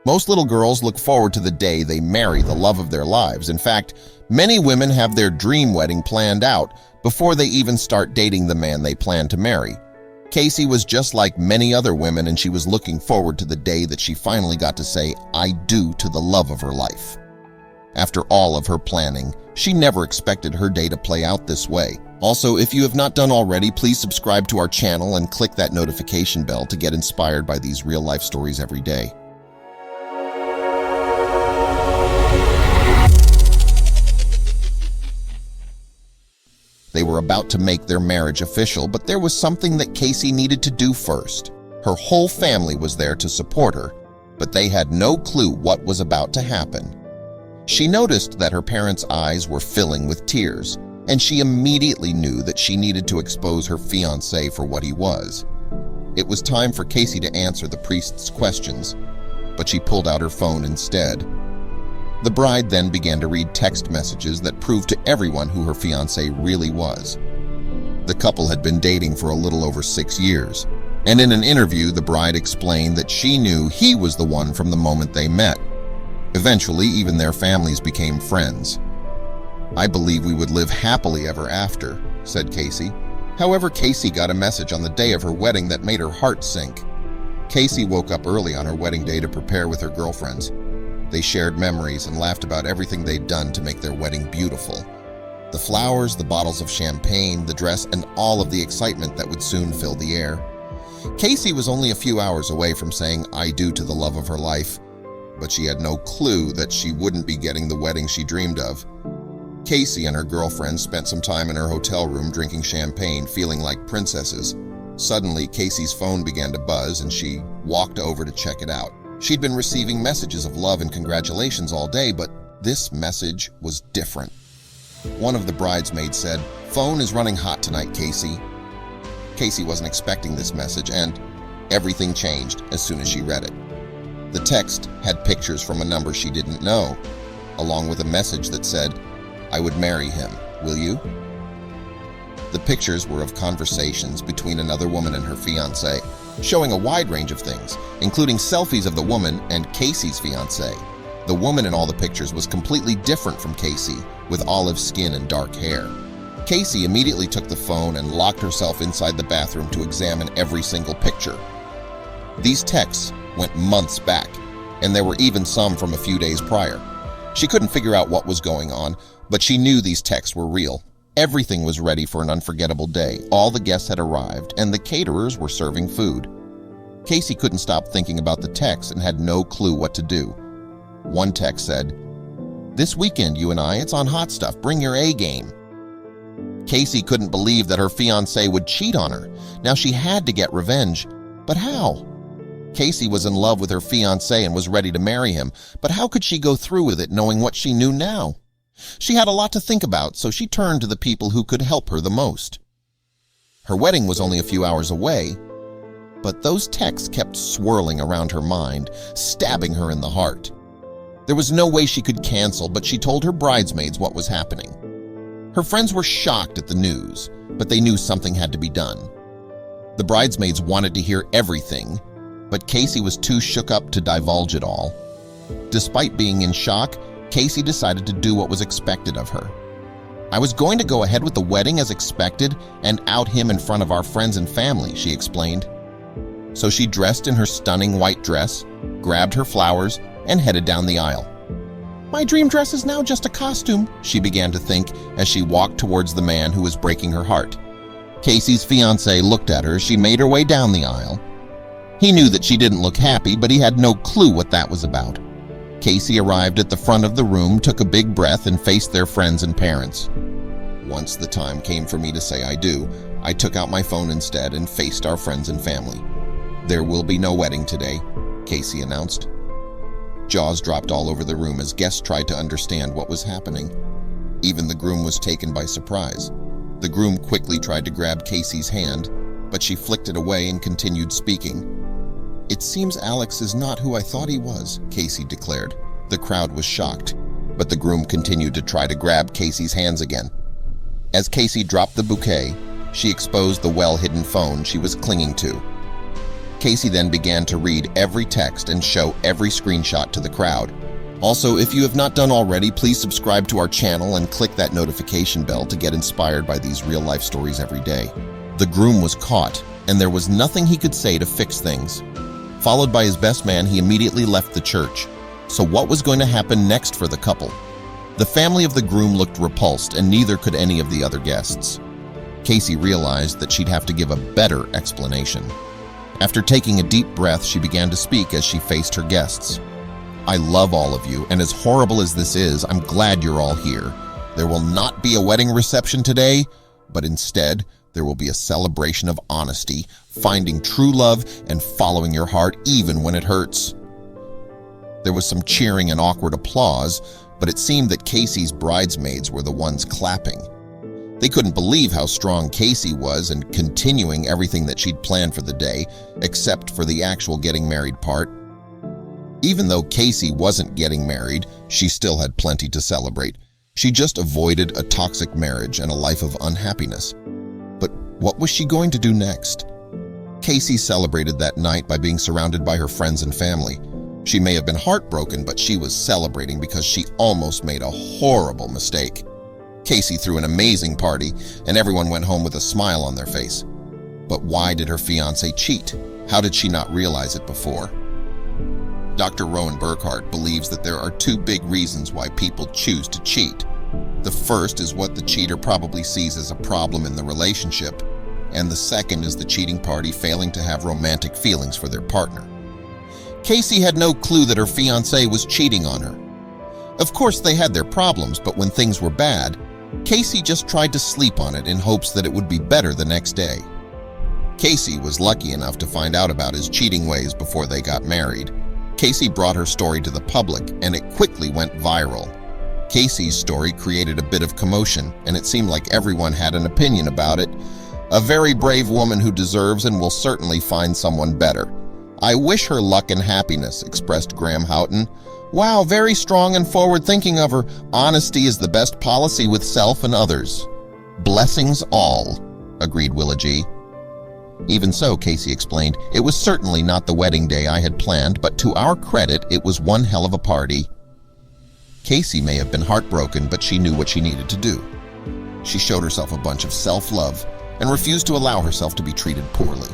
Most little girls look forward to the day they marry the love of their lives. In fact, many women have their dream wedding planned out before they even start dating the man they plan to marry. Casey was just like many other women, and she was looking forward to the day that she finally got to say "I do" to the love of her life. After all of her planning, she never expected her day to play out this way. Also, if you have not done already, please subscribe to our channel and click that notification bell to get inspired by these real-life stories every day. They were about to make their marriage official, but there was something that Casey needed to do first. Her whole family was there to support her, but they had no clue what was about to happen. She noticed that her parents' eyes were filling with tears, and she immediately knew that she needed to expose her fiancé for what he was. It was time for Casey to answer the priest's questions, but she pulled out her phone instead. The bride then began to read text messages that proved to everyone who her fiancé really was. The couple had been dating for a little over 6 years, and in an interview, the bride explained that she knew he was the one from the moment they met. Eventually, even their families became friends. "I believe we would live happily ever after," said Casey. However, Casey got a message on the day of her wedding that made her heart sink. Casey woke up early on her wedding day to prepare with her girlfriends. They shared memories and laughed about everything they'd done to make their wedding beautiful. The flowers, the bottles of champagne, the dress, and all of the excitement that would soon fill the air. Casey was only a few hours away from saying "I do" to the love of her life, but she had no clue that she wouldn't be getting the wedding she dreamed of. Casey and her girlfriend spent some time in her hotel room drinking champagne, feeling like princesses. Suddenly, Casey's phone began to buzz, and she walked over to check it out. She'd been receiving messages of love and congratulations all day, but this message was different. One of the bridesmaids said, "Phone is running hot tonight, Casey." Casey wasn't expecting this message, and everything changed as soon as she read it. The text had pictures from a number she didn't know, along with a message that said, "I would marry him, will you?" The pictures were of conversations between another woman and her fiancé, showing a wide range of things, including selfies of the woman and Casey's fiancé. The woman in all the pictures was completely different from Casey, with olive skin and dark hair. Casey immediately took the phone and locked herself inside the bathroom to examine every single picture. These texts went months back, and there were even some from a few days prior. She couldn't figure out what was going on, but she knew these texts were real. Everything was ready for an unforgettable day. All the guests had arrived, and the caterers were serving food. Casey couldn't stop thinking about the texts and had no clue what to do. One text said, "This weekend, you and I, it's on hot stuff. Bring your A game." Casey couldn't believe that her fiancé would cheat on her. Now she had to get revenge. But how? Casey was in love with her fiancé and was ready to marry him, but how could she go through with it knowing what she knew now? She had a lot to think about, so she turned to the people who could help her the most. Her wedding was only a few hours away, but those texts kept swirling around her mind, stabbing her in the heart. There was no way she could cancel, but she told her bridesmaids what was happening. Her friends were shocked at the news, but they knew something had to be done. The bridesmaids wanted to hear everything, but Casey was too shook up to divulge it all. Despite being in shock, Casey decided to do what was expected of her. "I was going to go ahead with the wedding as expected and out him in front of our friends and family," she explained. So she dressed in her stunning white dress, grabbed her flowers, and headed down the aisle. "My dream dress is now just a costume," she began to think as she walked towards the man who was breaking her heart. Casey's fiancé looked at her as she made her way down the aisle. He knew that she didn't look happy, but he had no clue what that was about. Casey arrived at the front of the room, took a big breath, and faced their friends and parents. "Once the time came for me to say I do, I took out my phone instead and faced our friends and family. There will be no wedding today," Casey announced. Jaws dropped all over the room as guests tried to understand what was happening. Even the groom was taken by surprise. The groom quickly tried to grab Casey's hand, but she flicked it away and continued speaking. "It seems Alex is not who I thought he was," Casey declared. The crowd was shocked, but the groom continued to try to grab Casey's hands again. As Casey dropped the bouquet, she exposed the well-hidden phone she was clinging to. Casey then began to read every text and show every screenshot to the crowd. Also, if you have not done already, please subscribe to our channel and click that notification bell to get inspired by these real-life stories every day. The groom was caught, and there was nothing he could say to fix things. Followed by his best man, he immediately left the church. So what was going to happen next for the couple? The family of the groom looked repulsed, and neither could any of the other guests. Casey realized that she'd have to give a better explanation. After taking a deep breath, she began to speak as she faced her guests. "I love all of you, and as horrible as this is, I'm glad you're all here. There will not be a wedding reception today, but instead, there will be a celebration of honesty, finding true love, and following your heart even when it hurts." There was some cheering and awkward applause, but it seemed that Casey's bridesmaids were the ones clapping. They couldn't believe how strong Casey was in continuing everything that she'd planned for the day, except for the actual getting married part. Even though Casey wasn't getting married, she still had plenty to celebrate. She just avoided a toxic marriage and a life of unhappiness. But what was she going to do next? Casey celebrated that night by being surrounded by her friends and family. She may have been heartbroken, but she was celebrating because she almost made a horrible mistake. Casey threw an amazing party, and everyone went home with a smile on their face. But why did her fiancé cheat? How did she not realize it before? Dr. Rowan Burkhart believes that there are two big reasons why people choose to cheat. The first is what the cheater probably sees as a problem in the relationship, and the second is the cheating party failing to have romantic feelings for their partner. Casey had no clue that her fiancé was cheating on her. Of course, they had their problems, but when things were bad, Casey just tried to sleep on it in hopes that it would be better the next day. Casey was lucky enough to find out about his cheating ways before they got married. Casey brought her story to the public, and it quickly went viral. Casey's story created a bit of commotion, and it seemed like everyone had an opinion about it. A very brave woman who deserves and will certainly find someone better. "I wish her luck and happiness," expressed Graham Houghton. "Wow, very strong and forward-thinking of her. Honesty is the best policy with self and others." "Blessings all," agreed Willa G. Even so, Casey explained, "It was certainly not the wedding day I had planned, but to our credit, it was one hell of a party." Casey may have been heartbroken, but she knew what she needed to do. She showed herself a bunch of self-love and refused to allow herself to be treated poorly.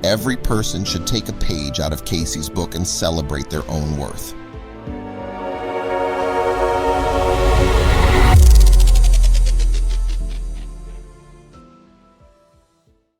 Every person should take a page out of Casey's book and celebrate their own worth.